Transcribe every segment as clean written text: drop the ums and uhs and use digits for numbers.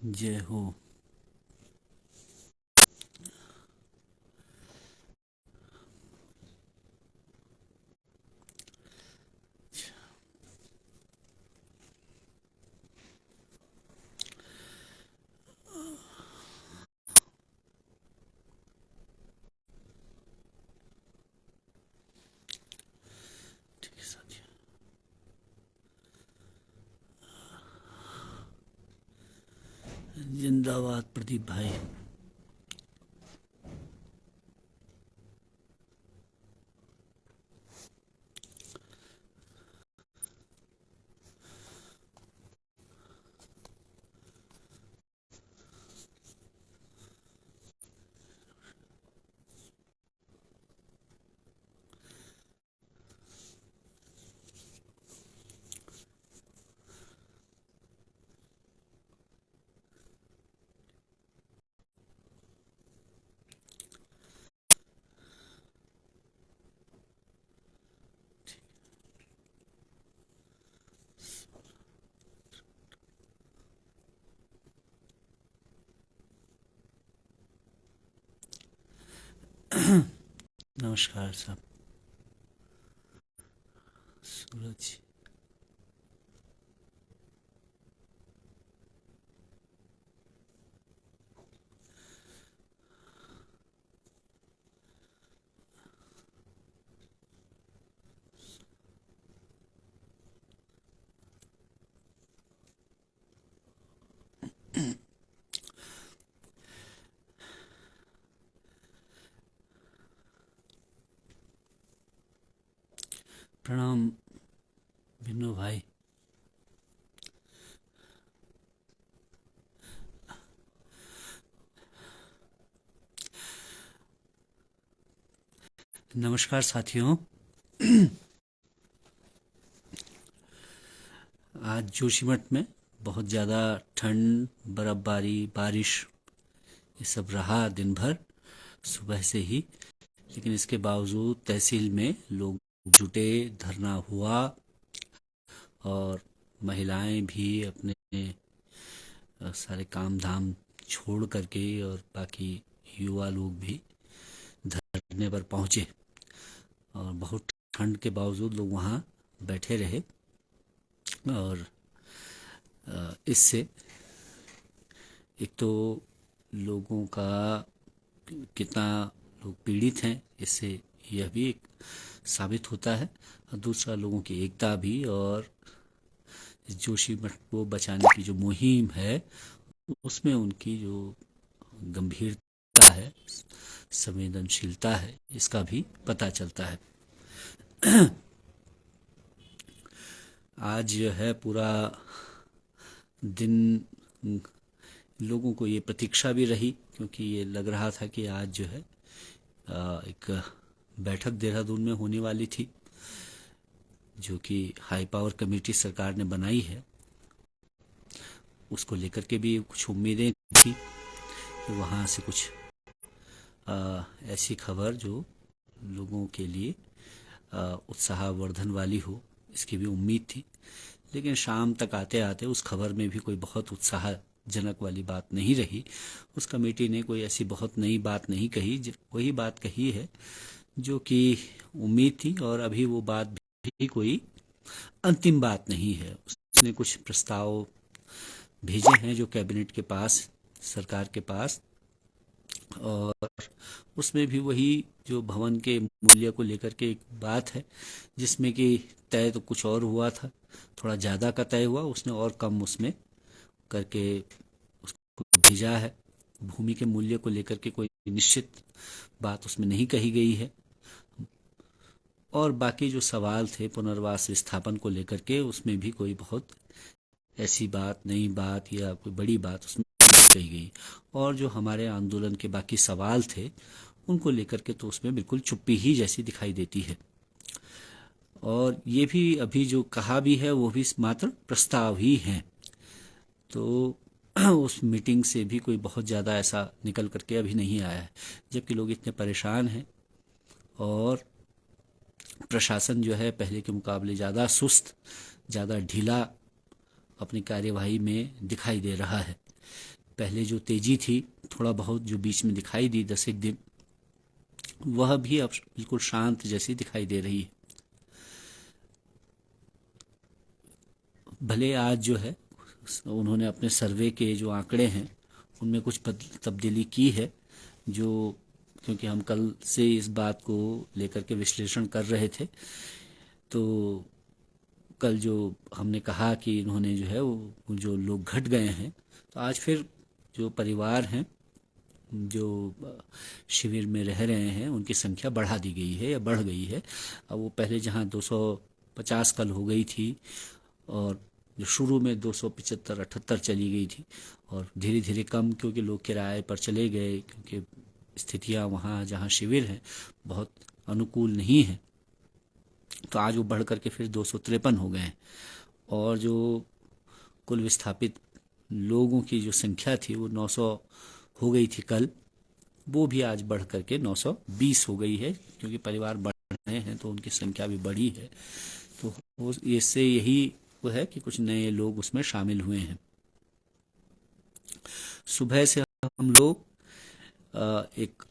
जय हो। ठीक है साथी। जिंदाबाद प्रदीप भाई। नमस्कार साहब। सूरज। प्रणाम भिन्नू भाई। नमस्कार साथियों। आज जोशीमठ में बहुत ज़्यादा ठंड, बर्फबारी, बारिश ये सब रहा दिन भर सुबह से ही। लेकिन इसके बावजूद तहसील में लोग जुटे, धरना हुआ और महिलाएं भी अपने सारे काम धाम छोड़ करके और बाकी युवा लोग भी धरने पर पहुंचे। और बहुत ठंड के बावजूद लोग वहाँ बैठे रहे। और इससे एक तो लोगों का कितना लोग पीड़ित हैं, इससे यह भी एक साबित होता है। और दूसरा, लोगों की एकता भी, और जोशीमठ को बचाने की जो मुहिम है उसमें उनकी जो गंभीरता है, संवेदनशीलता है, इसका भी पता चलता है। आज जो है पूरा दिन लोगों को ये प्रतीक्षा भी रही, क्योंकि ये लग रहा था कि आज जो है एक बैठक देहरादून में होने वाली थी, जो कि हाई पावर कमेटी सरकार ने बनाई है। उसको लेकर के भी कुछ उम्मीदें थी कि वहाँ से कुछ ऐसी खबर जो लोगों के लिए उत्साहवर्धन वाली हो, इसकी भी उम्मीद थी। लेकिन शाम तक आते आते उस खबर में भी कोई बहुत उत्साहजनक वाली बात नहीं रही। उस कमेटी ने कोई ऐसी बहुत नई बात नहीं कही, वही बात कही है जो कि उम्मीद थी। और अभी वो बात भी कोई अंतिम बात नहीं है। उसने कुछ प्रस्ताव भेजे हैं जो कैबिनेट के पास, सरकार के पास। और उसमें भी वही जो भवन के मूल्य को लेकर के एक बात है, जिसमें कि तय तो कुछ और हुआ था, थोड़ा ज़्यादा का तय हुआ, उसने और कम उसमें करके उसको भेजा है। भूमि के मूल्य को लेकर के कोई निश्चित बात उसमें नहीं कही गई है। और बाकी जो सवाल थे पुनर्वास विस्थापन को लेकर के, उसमें भी कोई बहुत ऐसी बात, नई बात या कोई बड़ी बात उसमें कही गई। और जो हमारे आंदोलन के बाकी सवाल थे उनको लेकर के तो उसमें बिल्कुल चुप्पी ही जैसी दिखाई देती है। और ये भी अभी जो कहा भी है वो भी मात्र प्रस्ताव ही हैं। तो उस मीटिंग से भी कोई बहुत ज़्यादा ऐसा निकल करके अभी नहीं आया है, जबकि लोग इतने परेशान हैं। और प्रशासन जो है पहले के मुकाबले ज़्यादा सुस्त, ज़्यादा ढीला अपनी कार्यवाही में दिखाई दे रहा है। पहले जो तेजी थी थोड़ा बहुत जो बीच में दिखाई दी 10 एक दिन, वह भी अब बिल्कुल शांत जैसी दिखाई दे रही है। भले आज जो है उन्होंने अपने सर्वे के जो आंकड़े हैं उनमें कुछ तब्दीली की है, जो क्योंकि हम कल से इस बात को लेकर के विश्लेषण कर रहे थे, तो कल जो हमने कहा कि इन्होंने जो है वो जो लोग घट गए हैं, तो आज फिर जो परिवार हैं जो शिविर में रह रहे हैं उनकी संख्या बढ़ा दी गई है या बढ़ गई है। अब वो पहले जहाँ 250 कल हो गई थी और जो शुरू में 275-78 चली गई थी, और धीरे धीरे कम, क्योंकि लोग किराए पर चले गए, क्योंकि स्थितियाँ वहाँ जहाँ शिविर हैं बहुत अनुकूल नहीं है, तो आज वो बढ़ करके फिर 253 हो गए हैं। और जो कुल विस्थापित लोगों की जो संख्या थी वो 900 हो गई थी कल, वो भी आज बढ़ करके 920 हो गई है, क्योंकि परिवार बढ़ रहे हैं तो उनकी संख्या भी बढ़ी है। तो इससे यही वो है कि कुछ नए लोग उसमें शामिल हुए हैं। सुबह से हम लोग एक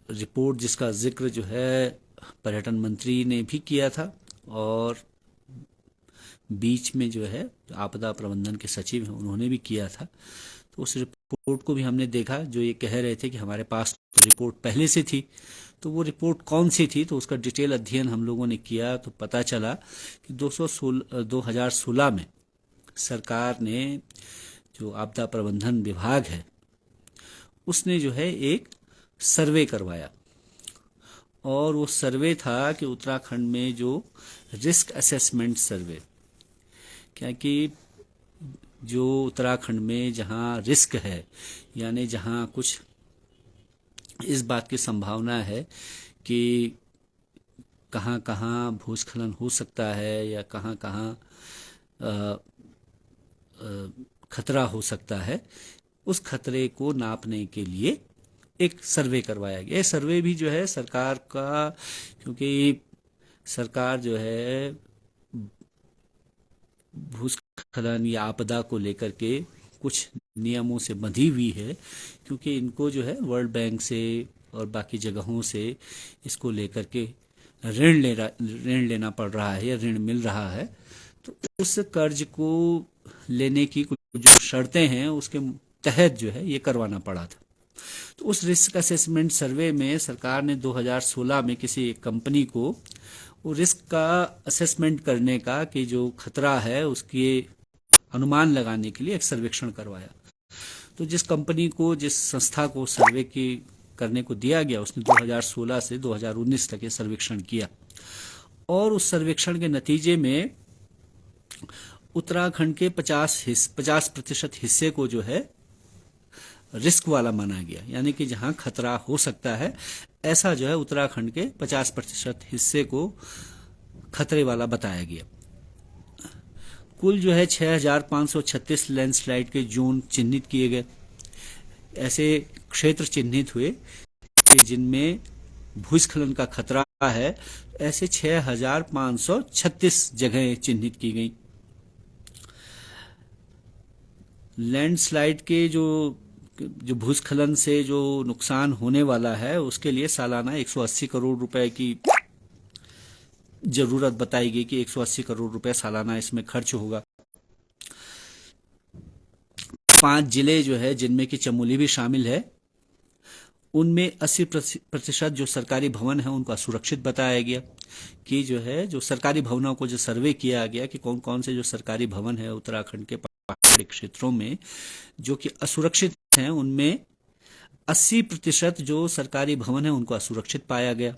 रिपोर्ट जिसका जिक्र जो है पर्यटन मंत्री ने भी किया था, और बीच में जो है आपदा प्रबंधन के सचिव हैं उन्होंने भी किया था। तो उस रिपोर्ट को भी हमने देखा, जो ये कह रहे थे कि हमारे पास तो रिपोर्ट पहले से थी, तो वो रिपोर्ट कौन सी थी, तो उसका डिटेल अध्ययन हम लोगों ने किया, तो पता चला कि 2016 में सरकार ने, जो आपदा प्रबंधन विभाग है, उसने जो है एक सर्वे करवाया, और वो सर्वे था कि उत्तराखंड में जो रिस्क असेसमेंट सर्वे, क्या कि जो उत्तराखंड में जहाँ रिस्क है, यानी जहाँ कुछ इस बात की संभावना है कि कहाँ कहाँ भूस्खलन हो सकता है या कहाँ कहाँ खतरा हो सकता है, उस खतरे को नापने के लिए एक सर्वे करवाया गया। सर्वे भी जो है सरकार का, क्योंकि सरकार जो है भूस्खलन या आपदा को लेकर के कुछ नियमों से बंधी हुई है, क्योंकि इनको जो है वर्ल्ड बैंक से और बाकी जगहों से इसको लेकर के ऋण लेना पड़ रहा है या ऋण मिल रहा है। तो उस कर्ज को लेने की कुछ जो शर्तें हैं उसके तहत जो है ये करवाना पड़ा था। तो उस रिस्क असेसमेंट सर्वे में सरकार ने 2016 में किसी एक कंपनी को वो रिस्क का असेसमेंट करने का, कि जो खतरा है उसके अनुमान लगाने के लिए एक सर्वेक्षण करवाया। तो जिस कंपनी को, जिस संस्था को सर्वे की करने को दिया गया, उसने 2016 से 2019 तक ये सर्वेक्षण किया, और उस सर्वेक्षण के नतीजे में उत्तराखंड के 50% हिस्से को जो है रिस्क वाला माना गया, यानी कि जहां खतरा हो सकता है ऐसा जो है उत्तराखंड के 50% हिस्से को खतरे वाला बताया गया। कुल जो है 6536 लैंडस्लाइड के जोन चिन्हित किए गए। ऐसे क्षेत्र चिन्हित हुए कि जिनमें भूस्खलन का खतरा है, ऐसे 6536 जगहें चिन्हित की गई। लैंडस्लाइड के जो भूस्खलन से जो नुकसान होने वाला है उसके लिए सालाना 180 करोड़ रुपए की जरूरत बताई गई, कि 180 करोड़ रुपए सालाना इसमें खर्च होगा। 5 जिले जो है जिनमें कि चमोली भी शामिल है, उनमें 80% जो सरकारी भवन है उनको असुरक्षित बताया गया, कि जो है जो सरकारी भवनों को जो सर्वे किया गया कि कौन कौन से जो सरकारी भवन है उत्तराखंड के पहाड़ी क्षेत्रों में जो कि असुरक्षित हैं, उनमें 80% जो सरकारी भवन है उनको असुरक्षित पाया गया।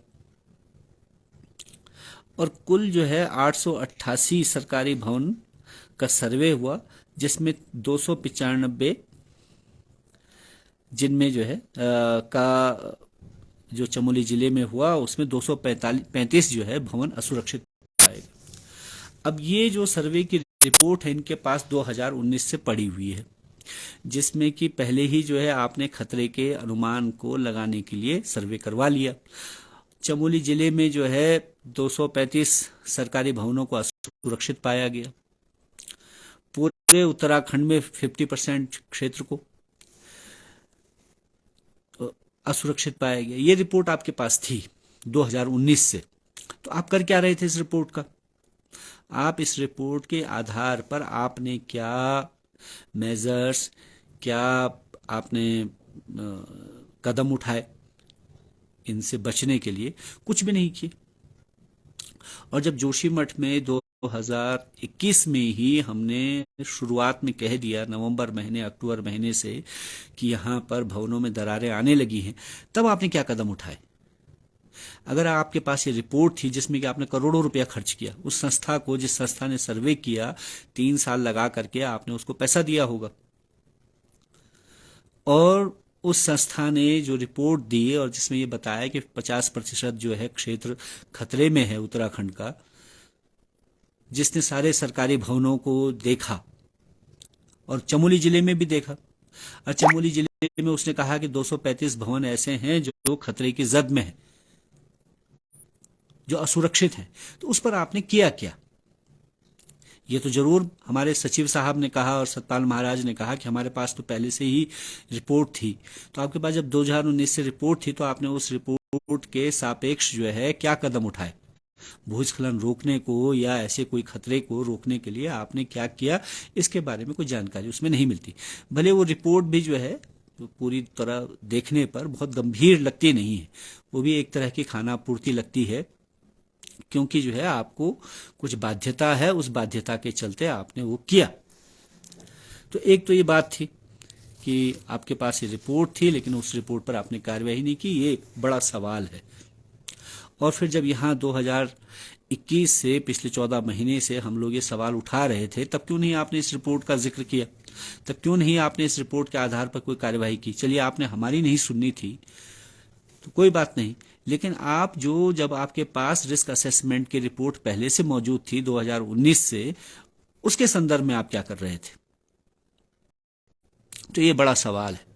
और कुल जो है 888 सरकारी भवन का सर्वे हुआ, जिसमें 295 जिनमें जो है का जो चमोली जिले में हुआ उसमें 235 जो है भवन असुरक्षित पाए गए। अब ये जो सर्वे की रिपोर्ट है इनके पास 2019 से पड़ी हुई है, जिसमें कि पहले ही जो है आपने खतरे के अनुमान को लगाने के लिए सर्वे करवा लिया। चमोली जिले में जो है 235 सरकारी भवनों को असुरक्षित पाया गया। पूरे उत्तराखंड में 50% क्षेत्र को, असुरक्षित पाया गया। ये रिपोर्ट आपके पास थी 2019 से। तो आप कर क्या रहे थे इस रिपोर्ट का? आप इस रिपोर्ट के आधार पर आपने क्या मेजर्स, क्या आपने कदम उठाए इनसे बचने के लिए? कुछ भी नहीं किए। और जब जोशीमठ में 2021 में ही हमने शुरुआत में कह दिया, नवंबर महीने अक्टूबर महीने से, कि यहाँ पर भवनों में दरारें आने लगी हैं, तब आपने क्या कदम उठाए? अगर आपके पास ये रिपोर्ट थी जिसमें कि आपने करोड़ों रुपया खर्च किया, उस संस्था को, जिस संस्था ने सर्वे किया, 3 साल लगा करके आपने उसको पैसा दिया होगा, और उस संस्था ने जो रिपोर्ट दी और जिसमें ये बताया कि 50% जो है क्षेत्र खतरे में है उत्तराखंड का, जिसने सारे सरकारी भवनों को देखा और चमोली जिले में भी देखा, और चमोली जिले में उसने कहा कि 235 भवन ऐसे हैं जो खतरे की जद में है, जो असुरक्षित हैं, तो उस पर आपने किया क्या? ये तो जरूर हमारे सचिव साहब ने कहा और सतपाल महाराज ने कहा कि हमारे पास तो पहले से ही रिपोर्ट थी। तो आपके पास जब 2019 से रिपोर्ट थी तो आपने उस रिपोर्ट के सापेक्ष जो है क्या कदम उठाए? भूस्खलन रोकने को या ऐसे कोई खतरे को रोकने के लिए आपने क्या किया? इसके बारे में कोई जानकारी उसमें नहीं मिलती। भले वो रिपोर्ट भी जो है तो पूरी तरह देखने पर बहुत गंभीर लगती नहीं है, वो भी एक तरह की खाना पूर्ति लगती है, क्योंकि जो है आपको कुछ बाध्यता है, उस बाध्यता के चलते आपने वो किया। तो एक तो ये बात थी कि आपके पास ये रिपोर्ट थी लेकिन उस रिपोर्ट पर आपने कार्रवाई नहीं की, ये बड़ा सवाल है। और फिर जब यहाँ 2021 से पिछले 14 महीने से हम लोग ये सवाल उठा रहे थे, तब क्यों नहीं आपने इस रिपोर्ट का जिक्र किया? तब क्यों नहीं आपने इस रिपोर्ट के आधार पर कोई कार्यवाही की? चलिए, आपने हमारी नहीं सुननी थी तो कोई बात नहीं, लेकिन आप जो, जब आपके पास रिस्क असेसमेंट की रिपोर्ट पहले से मौजूद थी 2019 से, उसके संदर्भ में आप क्या कर रहे थे? तो ये बड़ा सवाल है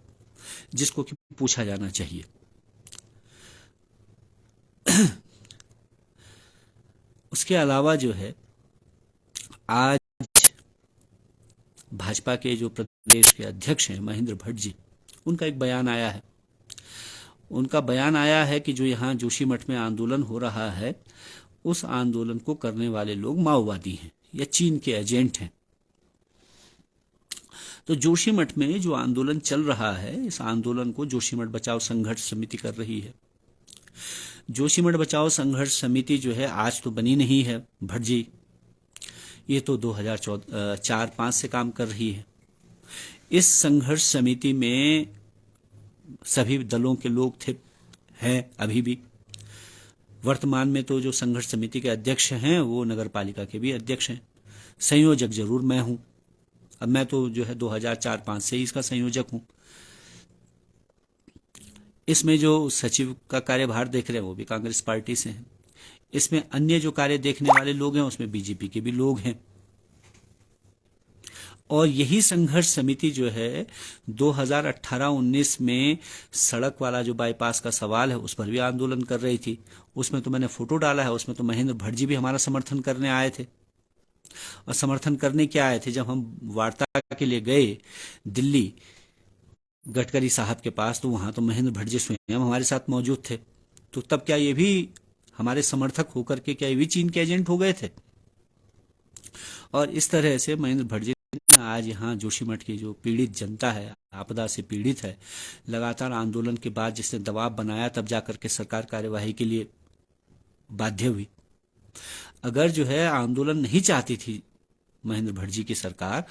जिसको कि पूछा जाना चाहिए। उसके अलावा जो है, आज भाजपा के जो प्रदेश के अध्यक्ष हैं महेंद्र भट्ट जी, उनका एक बयान आया है। उनका बयान आया है कि जो यहाँ जोशीमठ में आंदोलन हो रहा है, उस आंदोलन को करने वाले लोग माओवादी हैं या चीन के एजेंट हैं। तो जोशीमठ में जो आंदोलन चल रहा है, इस आंदोलन को जोशीमठ बचाओ संघर्ष समिति कर रही है। जोशीमठ बचाओ संघर्ष समिति जो है आज तो बनी नहीं है भट्ट जी, ये तो 2004-05 से काम कर रही है। इस संघर्ष समिति में सभी दलों के लोग थे, हैं अभी भी। वर्तमान में तो जो संघर्ष समिति के अध्यक्ष हैं वो नगर पालिका के भी अध्यक्ष हैं। संयोजक जरूर मैं हूं। अब मैं तो जो है 2004-05 से ही इसका संयोजक हूं। इसमें जो सचिव का कार्यभार देख रहे हैं वो भी कांग्रेस पार्टी से हैं। इसमें अन्य जो कार्य देखने वाले लोग हैं उसमें बीजेपी के भी लोग हैं। और यही संघर्ष समिति जो है 2018-19 में सड़क वाला जो बाईपास का सवाल है उस पर भी आंदोलन कर रही थी। उसमें तो मैंने फोटो डाला है, उसमें तो महेंद्र भट्ट जी भी हमारा समर्थन करने आए थे। और समर्थन करने क्या आए थे? जब हम वार्ता के लिए गए दिल्ली गडकरी साहब के पास, तो वहां तो महेंद्र भट्ट जी स्वयं हमारे साथ मौजूद थे। तो तब क्या ये भी हमारे समर्थक होकर के क्या ये भी चीन के एजेंट हो गए थे? और इस तरह से महेंद्र भट्ट जी आज यहाँ जोशीमठ की जो पीड़ित जनता है, आपदा से पीड़ित है, लगातार आंदोलन के बाद जिसने दबाव बनाया, तब जाकर के सरकार कार्यवाही के लिए बाध्य हुई। अगर जो है आंदोलन नहीं चाहती थी महेंद्र भट्ट जी की सरकार,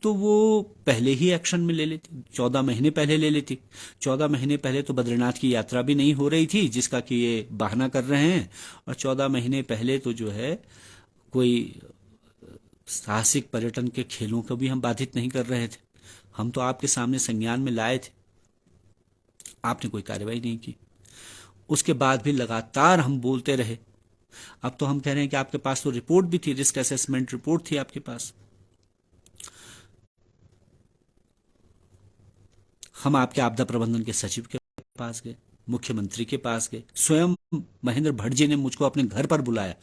तो वो पहले ही एक्शन में ले लेती, 14 महीने पहले ले लेती। 14 महीने पहले तो बद्रीनाथ की यात्रा भी नहीं हो रही थी, जिसका कि ये बहाना कर रहे हैं। और 14 महीने पहले तो जो है कोई साहसिक पर्यटन के खेलों को भी हम बाधित नहीं कर रहे थे। हम तो आपके सामने संज्ञान में लाए थे, आपने कोई कार्रवाई नहीं की। उसके बाद भी लगातार हम बोलते रहे। अब तो हम कह रहे हैं कि आपके पास तो रिपोर्ट भी थी, रिस्क असेसमेंट रिपोर्ट थी आपके पास। हम आपके आपदा प्रबंधन के सचिव के पास गए, मुख्यमंत्री के पास गए, स्वयं महेंद्र भट्ट जी ने मुझको अपने घर पर बुलाया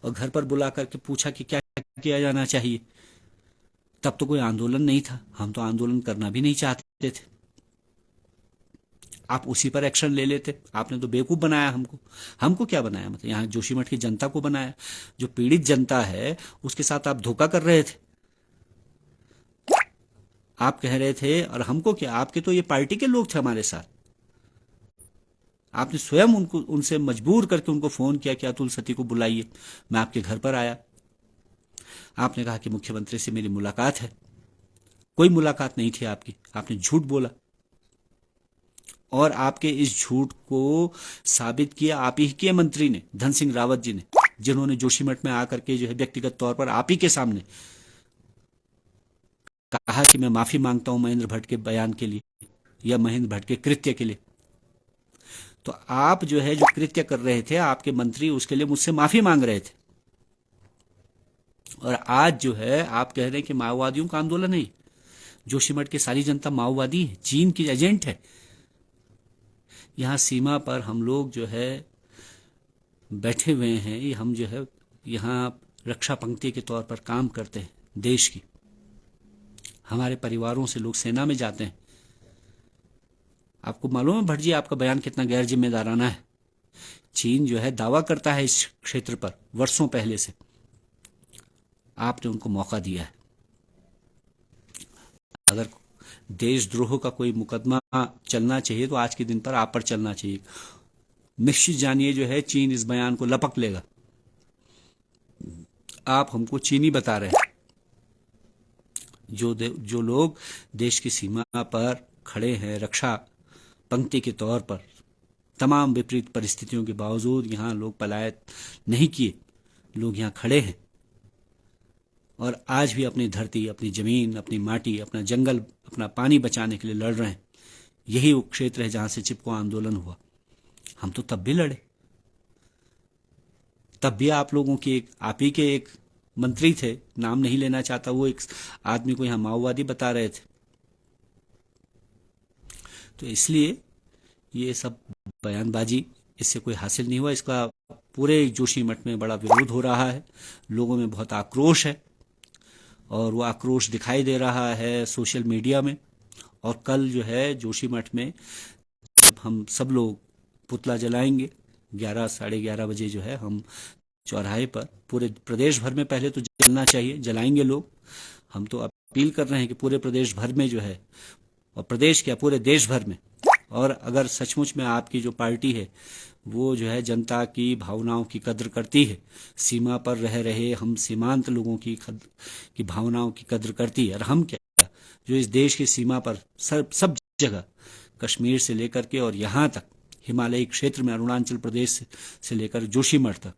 और घर पर बुला करके पूछा कि क्या किया जाना चाहिए। तब तो कोई आंदोलन नहीं था, हम तो आंदोलन करना भी नहीं चाहते थे। आप उसी पर एक्शन ले लेते। आपने तो बेवकूफ बनाया हमको। हमको क्या बनाया, मतलब यहाँ जोशीमठ की जनता को बनाया। जो पीड़ित जनता है उसके साथ आप धोखा कर रहे थे। आप कह रहे थे, और हमको क्या, आपके तो ये पार्टी के लोग थे हमारे साथ। आपने स्वयं उनको, उनसे मजबूर करके उनको फोन किया कि अतुल सती को बुलाइए। मैं आपके घर पर आया। आपने कहा कि मुख्यमंत्री से मेरी मुलाकात है। कोई मुलाकात नहीं थी आपकी। आपने झूठ बोला, और आपके इस झूठ को साबित किया आप ही के मंत्री ने, धन सिंह रावत जी ने, जिन्होंने जोशीमठ में आकर के जो है व्यक्तिगत तौर पर आप ही के सामने कहा कि मैं माफी मांगता हूं महेंद्र भट्ट के बयान के लिए या महेंद्र भट्ट के कृत्य के लिए। तो आप जो है जो कृत्य कर रहे थे, आपके मंत्री उसके लिए मुझसे माफी मांग रहे थे। और आज जो है आप कह रहे हैं कि माओवादियों का आंदोलन है। जोशीमठ की सारी जनता माओवादी है, चीन की एजेंट है। यहां सीमा पर हम लोग जो है बैठे हुए हैं, हम जो है यहां रक्षा पंक्ति के तौर पर काम करते हैं देश की। हमारे परिवारों से लोग सेना में जाते हैं। आपको मालूम है भट्ट जी, आपका बयान कितना गैर जिम्मेदाराना है। चीन जो है दावा करता है इस क्षेत्र पर वर्षों पहले से। आपने उनको मौका दिया है। अगर देशद्रोह का कोई मुकदमा चलना चाहिए तो आज के दिन पर आप पर चलना चाहिए। निश्चित जानिए जो है चीन इस बयान को लपक लेगा। आप हमको चीनी बता रहे हैं। जो लोग देश की सीमा पर खड़े हैं रक्षा पंक्ति के तौर पर, तमाम विपरीत परिस्थितियों के बावजूद यहां लोग पलायन नहीं किए, लोग यहां खड़े हैं और आज भी अपनी धरती, अपनी जमीन, अपनी माटी, अपना जंगल, अपना पानी बचाने के लिए लड़ रहे हैं। यही वो क्षेत्र है जहां से चिपको आंदोलन हुआ। हम तो तब भी लड़े। तब भी आप लोगों की आप ही के एक मंत्री थे, नाम नहीं लेना चाहता, वो एक आदमी को यहां माओवादी बता रहे थे। तो इसलिए ये सब बयानबाजी, इससे कोई हासिल नहीं हुआ। इसका पूरे जोशीमठ में बड़ा विरोध हो रहा है। लोगों में बहुत आक्रोश है और वो आक्रोश दिखाई दे रहा है सोशल मीडिया में। और कल जो है जोशीमठ में जब हम सब लोग पुतला जलाएंगे 11 साढ़े 11 बजे जो है हम चौराहे पर, पूरे प्रदेश भर में पहले तो जलना चाहिए, जलाएंगे लोग। हम तो अपील कर रहे हैं कि पूरे प्रदेश भर में जो है, और प्रदेश क्या पूरे देश भर में, और अगर सचमुच में आपकी जो पार्टी है वो जो है जनता की भावनाओं की कद्र करती है, सीमा पर रह रहे हम सीमांत लोगों की भावनाओं की कद्र करती है, और हम क्या जो इस देश की सीमा पर सब जगह, कश्मीर से लेकर के और यहाँ तक हिमालयी क्षेत्र में अरुणाचल प्रदेश से लेकर जोशीमठ तक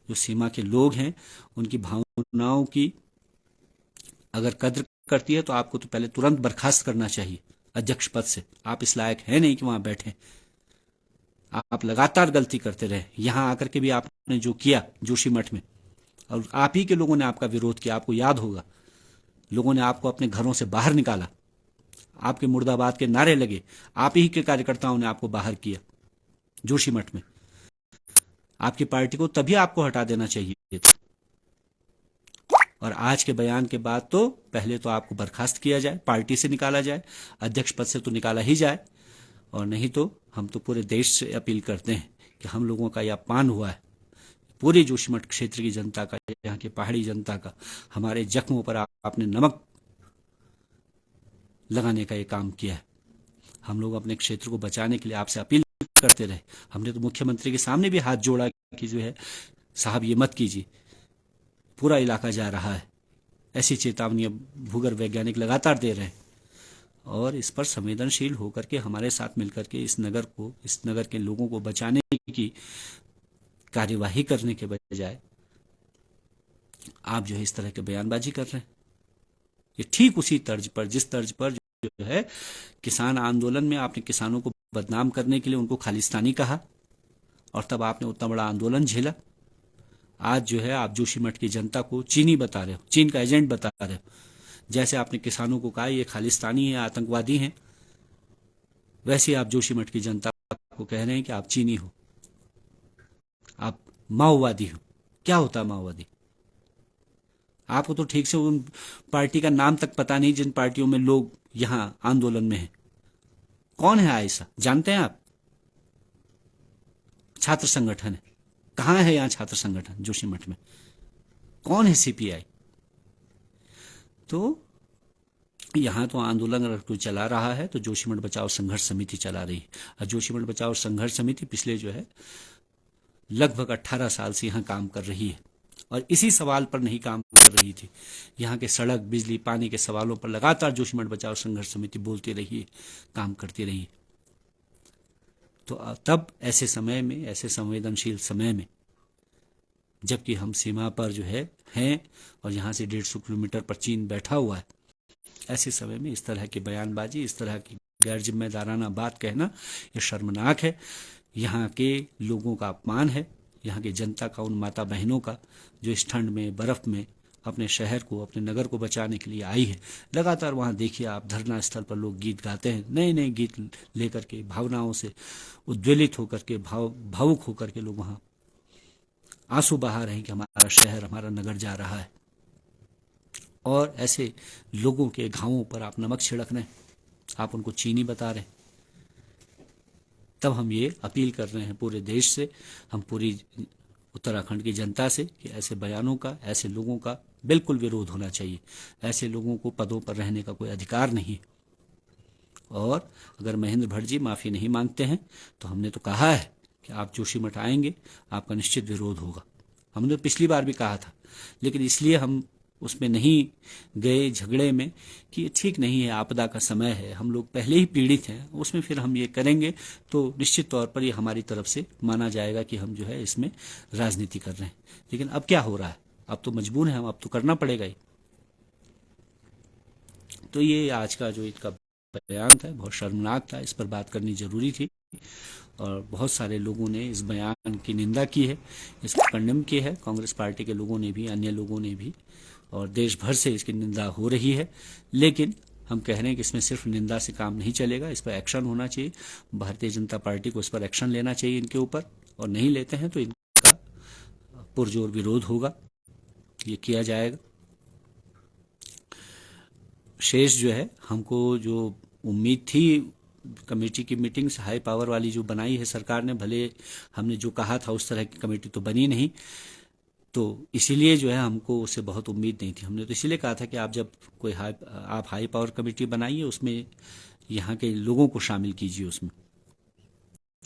जो सीमा के लोग हैं, उनकी भावनाओं की अगर कद्र करती है तो आपको तो पहले तुरंत बर्खास्त करना चाहिए अध्यक्ष पद से। आप इस लायक है नहीं कि वहां बैठे। आप लगातार गलती करते रहे। यहां आकर के भी आपने जो किया जोशीमठ में, और आप ही के लोगों ने आपका विरोध किया। आपको याद होगा, लोगों ने आपको अपने घरों से बाहर निकाला, आपके मुर्दाबाद के नारे लगे, आप ही के कार्यकर्ताओं ने आपको बाहर किया जोशीमठ में। आपकी पार्टी को तभी आपको हटा देना चाहिए था। और आज के बयान के बाद तो पहले तो आपको बर्खास्त किया जाए, पार्टी से निकाला जाए, अध्यक्ष पद से तो निकाला ही जाए, और नहीं तो हम तो पूरे देश से अपील करते हैं कि हम लोगों का यह अपमान हुआ है, पूरे जोशीमठ क्षेत्र की जनता का, यहाँ की पहाड़ी जनता का। हमारे जख्मों पर आपने नमक लगाने का ये काम किया है। हम लोग अपने क्षेत्र को बचाने के लिए आपसे अपील करते रहे। हमने तो मुख्यमंत्री के सामने भी हाथ जोड़ा कि जो है साहब ये मत कीजिए, पूरा इलाका जा रहा है। ऐसी चेतावनियां भूगर्भ वैज्ञानिक लगातार दे रहे हैं, और इस पर संवेदनशील होकर के हमारे साथ मिलकर के इस नगर के लोगों को बचाने की कार्यवाही करने के बजाय आप जो है इस तरह के बयानबाजी कर रहे हैं। ये ठीक उसी तर्ज पर, जिस तर्ज पर जो है किसान आंदोलन में आपने किसानों को बदनाम करने के लिए उनको खालिस्तानी कहा, और तब आपने उतना बड़ा आंदोलन झेला। आज जो है आप जोशीमठ की जनता को चीनी बता रहे हो, चीन का एजेंट बता रहे हो। जैसे आपने किसानों को कहा ये खालिस्तानी है, आतंकवादी हैं, वैसे आप जोशीमठ की जनता को कह रहे हैं कि आप चीनी हो, आप माओवादी हो। क्या होता है माओवादी? आपको तो ठीक से उन पार्टी का नाम तक पता नहीं जिन पार्टियों में लोग यहां आंदोलन में हैं। कौन है आयशा, जानते हैं आप? छात्र संगठन है। कहां है यहां छात्र संगठन जोशीमठ में? कौन है सीपीआई? तो यहां तो आंदोलन अगर कोई चला रहा है तो जोशीमठ बचाओ संघर्ष समिति चला रही है। और जोशीमठ बचाओ संघर्ष समिति पिछले जो है लगभग 18 साल से यहां काम कर रही है और इसी सवाल पर नहीं काम कर रही थी। यहाँ के सड़क, बिजली, पानी के सवालों पर लगातार जोशीमठ बचाओ संघर्ष समिति बोलती रही है, काम करती रही है। तो तब ऐसे समय में, ऐसे संवेदनशील समय में, जबकि हम सीमा पर जो है हैं और यहाँ से 150 किलोमीटर पर चीन बैठा हुआ है, ऐसे समय में इस तरह की बयानबाजी, इस तरह की गैर जिम्मेदाराना बात कहना ये शर्मनाक है। यहाँ के लोगों का अपमान है, यहाँ की जनता का, उन माता बहनों का जो इस ठंड में, बर्फ में अपने शहर को, अपने नगर को बचाने के लिए आई है। लगातार वहाँ देखिए आप, धरना स्थल पर लोग गीत गाते हैं, नए नए गीत लेकर के, भावनाओं से उद्वेलित होकर के, भावुक होकर के लोग वहाँ आंसू बहा रहे हैं कि हमारा शहर, हमारा नगर जा रहा है। और ऐसे लोगों के घावों पर आप नमक छिड़क रहे हैं, आप उनको चीनी बता रहे हैं। तब हम ये अपील कर रहे हैं पूरे देश से, हम पूरी उत्तराखंड की जनता से कि ऐसे बयानों का, ऐसे लोगों का बिल्कुल विरोध होना चाहिए। ऐसे लोगों को पदों पर रहने का कोई अधिकार नहीं। और अगर महेंद्र भट्ट जी माफ़ी नहीं मांगते हैं तो हमने तो कहा है कि आप जोशीमठ आएंगे, आपका निश्चित विरोध होगा। हमने तो पिछली बार भी कहा था, लेकिन इसलिए हम उसमें नहीं गए झगड़े में कि ये ठीक नहीं है, आपदा का समय है, हम लोग पहले ही पीड़ित हैं, उसमें फिर हम ये करेंगे तो निश्चित तौर पर ये हमारी तरफ से माना जाएगा कि हम जो है इसमें राजनीति कर रहे हैं। लेकिन अब क्या हो रहा है, अब तो मजबूर हैं हम, अब तो करना पड़ेगा ही। तो ये आज का जो इनका बयान था बहुत शर्मनाक था, इस पर बात करनी जरूरी थी। और बहुत सारे लोगों ने इस बयान की निंदा की है, इसको कंडेम किया है, कांग्रेस पार्टी के लोगों ने भी, अन्य लोगों ने भी, और देश भर से इसकी निंदा हो रही है। लेकिन हम कह रहे हैं कि इसमें सिर्फ निंदा से काम नहीं चलेगा, इस पर एक्शन होना चाहिए। भारतीय जनता पार्टी को इस पर एक्शन लेना चाहिए इनके ऊपर, और नहीं लेते हैं तो इनका पुरजोर विरोध होगा, ये किया जाएगा। शेष जो है, हमको जो उम्मीद थी कमेटी की मीटिंग से, हाई पावर वाली जो बनाई है सरकार ने, भले हमने जो कहा था उस तरह की कमेटी तो बनी नहीं, तो इसीलिए जो है हमको उससे बहुत उम्मीद नहीं थी। हमने तो इसीलिए कहा था कि आप जब कोई आप हाई पावर कमेटी बनाइए, उसमें यहाँ के लोगों को शामिल कीजिए उसमें।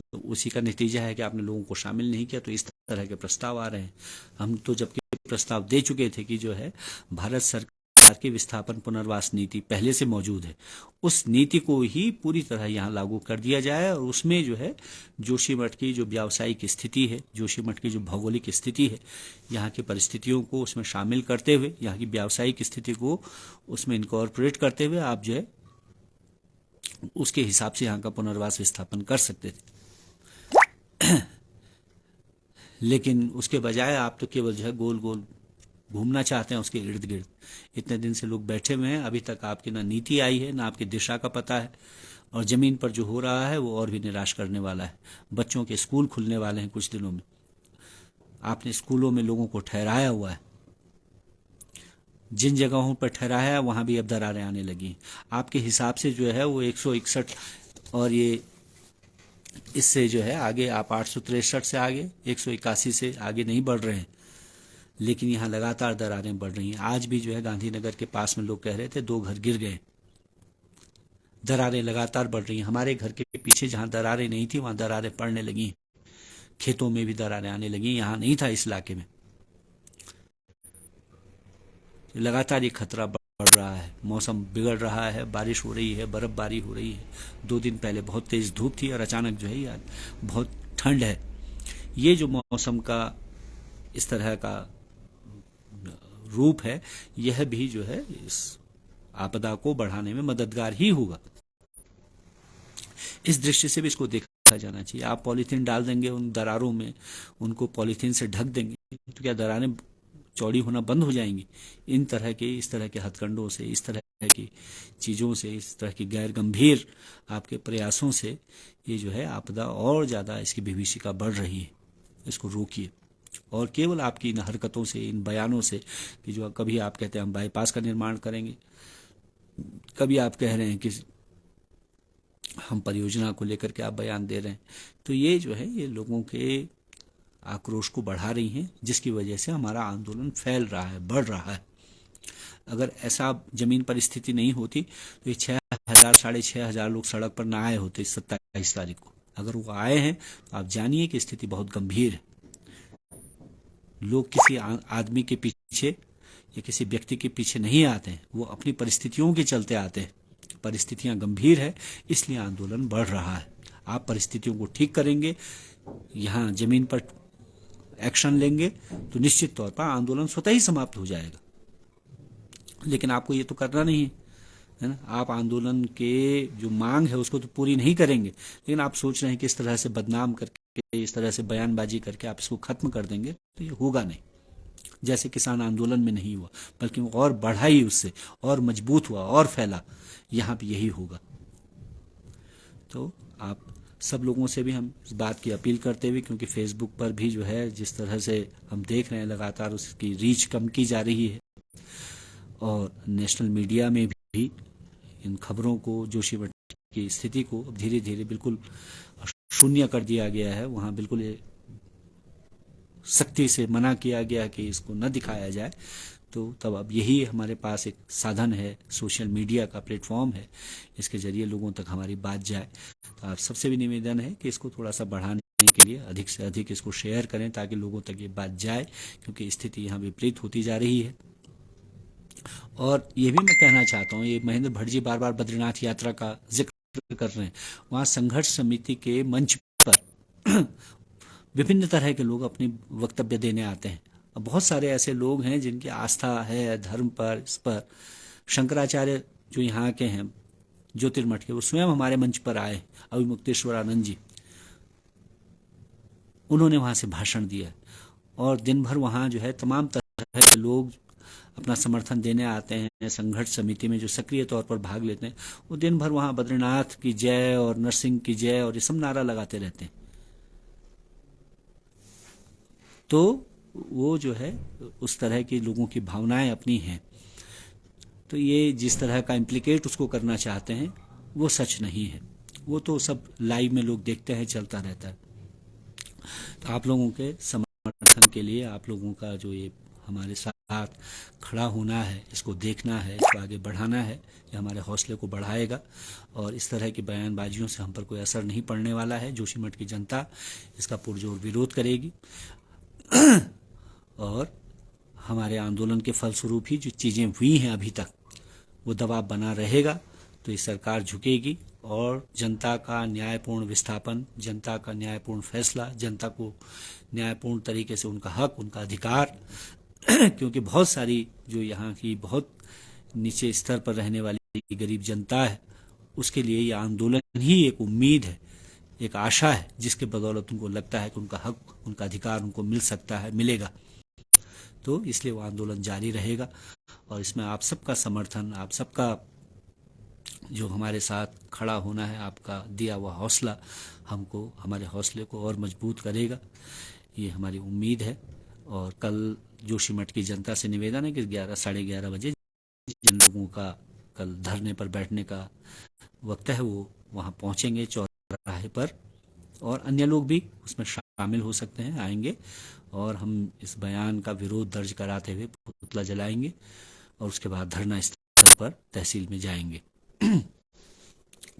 तो उसी का नतीजा है कि आपने लोगों को शामिल नहीं किया, तो इस तरह के प्रस्ताव आ रहे हैं। हम तो जबकि प्रस्ताव दे चुके थे कि जो है भारत सरकार की विस्थापन पुनर्वास नीति पहले से मौजूद है, उस नीति को ही पूरी तरह यहाँ लागू कर दिया जाए, और उसमें जो है जोशीमठ की जो व्यावसायिक स्थिति है, जोशीमठ की जो भौगोलिक स्थिति है, यहाँ की परिस्थितियों को उसमें शामिल करते हुए, यहाँ की व्यावसायिक स्थिति को उसमें इनकॉर्पोरेट करते हुए आप जो है उसके हिसाब से यहाँ का पुनर्वास विस्थापन कर सकते थे। लेकिन उसके बजाय आप तो केवल जो है गोल गोल घूमना चाहते हैं उसके इर्द गिर्द। इतने दिन से लोग बैठे हुए हैं, अभी तक आपकी ना नीति आई है, ना आपकी दिशा का पता है, और जमीन पर जो हो रहा है वो और भी निराश करने वाला है। बच्चों के स्कूल खुलने वाले हैं कुछ दिनों में, आपने स्कूलों में लोगों को ठहराया हुआ है, जिन जगहों पर ठहराया है वहां भी अब दरारें आने लगी। आपके हिसाब से जो है वो 161, और ये इससे जो है आगे आप 863 से आगे 181 से आगे नहीं बढ़ रहे हैं, लेकिन यहाँ लगातार दरारें बढ़ रही हैं। आज भी जो है गांधीनगर के पास में लोग कह रहे थे 2 घर गिर गए, दरारें लगातार बढ़ रही हैं। हमारे घर के पीछे जहाँ दरारें नहीं थी वहाँ दरारें पड़ने लगी, खेतों में भी दरारें आने लगी, यहाँ नहीं था इस इलाके में। लगातार ये खतरा बढ़ रहा है, मौसम बिगड़ रहा है, बारिश हो रही है, बर्फबारी हो रही है। 2 दिन पहले बहुत तेज धूप थी और अचानक जो है यार बहुत ठंड है। ये जो मौसम का इस तरह का रूप है, यह भी जो है इस आपदा को बढ़ाने में मददगार ही होगा। इस दृष्टि से भी इसको देखा जाना चाहिए। आप पॉलीथीन डाल देंगे उन दरारों में, उनको पॉलीथीन से ढक देंगे, तो क्या दरारें चौड़ी होना बंद हो जाएंगी? इस तरह के हथकंडों से, इस तरह की चीज़ों से, इस तरह की गैर गंभीर आपके प्रयासों से ये जो है आपदा और ज़्यादा इसकी विभीषिका बढ़ रही है। इसको रोकिए। और केवल आपकी इन हरकतों से, इन बयानों से, कि जो कभी आप कहते हैं हम बाईपास का निर्माण करेंगे, कभी आप कह रहे हैं कि हम परियोजना को लेकर के आप बयान दे रहे हैं। तो ये जो है ये लोगों के आक्रोश को बढ़ा रही हैं, जिसकी वजह से हमारा आंदोलन फैल रहा है, बढ़ रहा है। अगर ऐसा जमीन पर स्थिति नहीं होती तो ये 6,000 6,500 लोग सड़क पर ना आए होते इस 27 तारीख को। अगर वो आए हैं तो आप जानिए कि स्थिति बहुत गंभीर है। लोग किसी आदमी के पीछे या किसी व्यक्ति के पीछे नहीं आते हैं, वो अपनी परिस्थितियों के चलते आते हैं। परिस्थितियां गंभीर है, इसलिए आंदोलन बढ़ रहा है। आप परिस्थितियों को ठीक करेंगे, यहाँ जमीन पर एक्शन लेंगे तो निश्चित तौर पर आंदोलन स्वतः ही समाप्त हो जाएगा। लेकिन आपको ये तो करना नहीं है ना। आप आंदोलन के जो मांग है उसको तो पूरी नहीं करेंगे, लेकिन आप सोच रहे हैं कि इस तरह से बदनाम करके, इस तरह से बयानबाजी करके आप इसको खत्म कर देंगे, तो ये होगा नहीं। जैसे किसान आंदोलन में नहीं हुआ, बल्कि वो और बढ़ा ही, उससे और मजबूत हुआ और फैला। यहाँ भी यही होगा। तो आप सब लोगों से भी हम इस बात की अपील करते हुए, क्योंकि फेसबुक पर भी जो है जिस तरह से हम देख रहे हैं लगातार उसकी रीच कम की जा रही है, और नेशनल मीडिया में भी इन खबरों को, जोशीमठ की स्थिति को धीरे धीरे बिल्कुल शून्य कर दिया गया है। वहाँ बिल्कुल सख्ती से मना किया गया कि इसको न दिखाया जाए। तो तब अब यही हमारे पास एक साधन है, सोशल मीडिया का प्लेटफॉर्म है, इसके जरिए लोगों तक हमारी बात जाए। तो आप सबसे भी निवेदन है कि इसको थोड़ा सा बढ़ाने के लिए अधिक से अधिक इसको शेयर करें, ताकि लोगों तक ये बात जाए, क्योंकि स्थिति यहाँ विपरीत होती जा रही है। और ये भी मैं कहना चाहता हूँ, ये महेंद्र भट्ट जी बार बार बद्रीनाथ यात्रा का जिक्र कर रहे हैं। वहाँ संघर्ष समिति के मंच पर विभिन्न तरह के लोग अपनी वक्तव्य देने आते हैं। अब बहुत सारे ऐसे लोग हैं जिनकी आस्था है धर्म पर, इस पर। शंकराचार्य जो यहाँ के हैं ज्योतिर्मठ के, वो स्वयं हमारे मंच पर आए, अभिमुक्तेश्वरानंद जी, उन्होंने वहाँ से भाषण दिया। और दिन भर वहाँ जो है तमाम तरह के लोग अपना समर्थन देने आते हैं। संघर्ष समिति में जो सक्रिय तौर पर भाग लेते हैं, वो दिन भर वहाँ बद्रीनाथ की जय और नरसिंह की जय और ये सब नारा लगाते रहते हैं। तो वो जो है उस तरह की लोगों की भावनाएं अपनी हैं। तो ये जिस तरह का इम्प्लीकेट उसको करना चाहते हैं, वो सच नहीं है। वो तो सब लाइव में लोग देखते हैं, चलता रहता है। तो आप लोगों के समर्थन के लिए, आप लोगों का जो ये हमारे साथ खड़ा होना है, इसको देखना है, इसको आगे बढ़ाना है, ये हमारे हौसले को बढ़ाएगा। और इस तरह की बयानबाजियों से हम पर कोई असर नहीं पड़ने वाला है। जोशीमठ की जनता इसका पुरजोर विरोध करेगी, और हमारे आंदोलन के फलस्वरूप ही जो चीज़ें हुई हैं अभी तक, वो दबाव बना रहेगा। तो ये सरकार झुकेगी, और जनता का न्यायपूर्ण विस्थापन, जनता का न्यायपूर्ण फैसला, जनता को न्यायपूर्ण तरीके से उनका हक, उनका अधिकार क्योंकि बहुत सारी जो यहाँ की बहुत नीचे स्तर पर रहने वाली गरीब जनता है, उसके लिए ये आंदोलन ही एक उम्मीद है, एक आशा है, जिसके बदौलत उनको लगता है कि उनका हक, उनका अधिकार उनको मिल सकता है, मिलेगा। तो इसलिए वो आंदोलन जारी रहेगा। और इसमें आप सबका समर्थन, आप सबका जो हमारे साथ खड़ा होना है, आपका दिया हुआ हौसला हमको, हमारे हौसले को और मजबूत करेगा, ये हमारी उम्मीद है। और कल जोशीमठ की जनता से निवेदन है कि 11 साढ़े 11 बजे जिन लोगों का कल धरने पर बैठने का वक्त है, वो वहाँ पहुँचेंगे चौराहे पर, और अन्य लोग भी उसमें शामिल हो सकते हैं, आएंगे। और हम इस बयान का विरोध दर्ज कराते हुए पुतला जलाएंगे, और उसके बाद धरना स्थल पर तहसील में जाएंगे।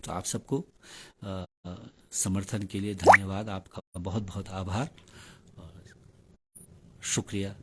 तो आप सबको समर्थन के लिए धन्यवाद, आपका बहुत बहुत आभार और शुक्रिया।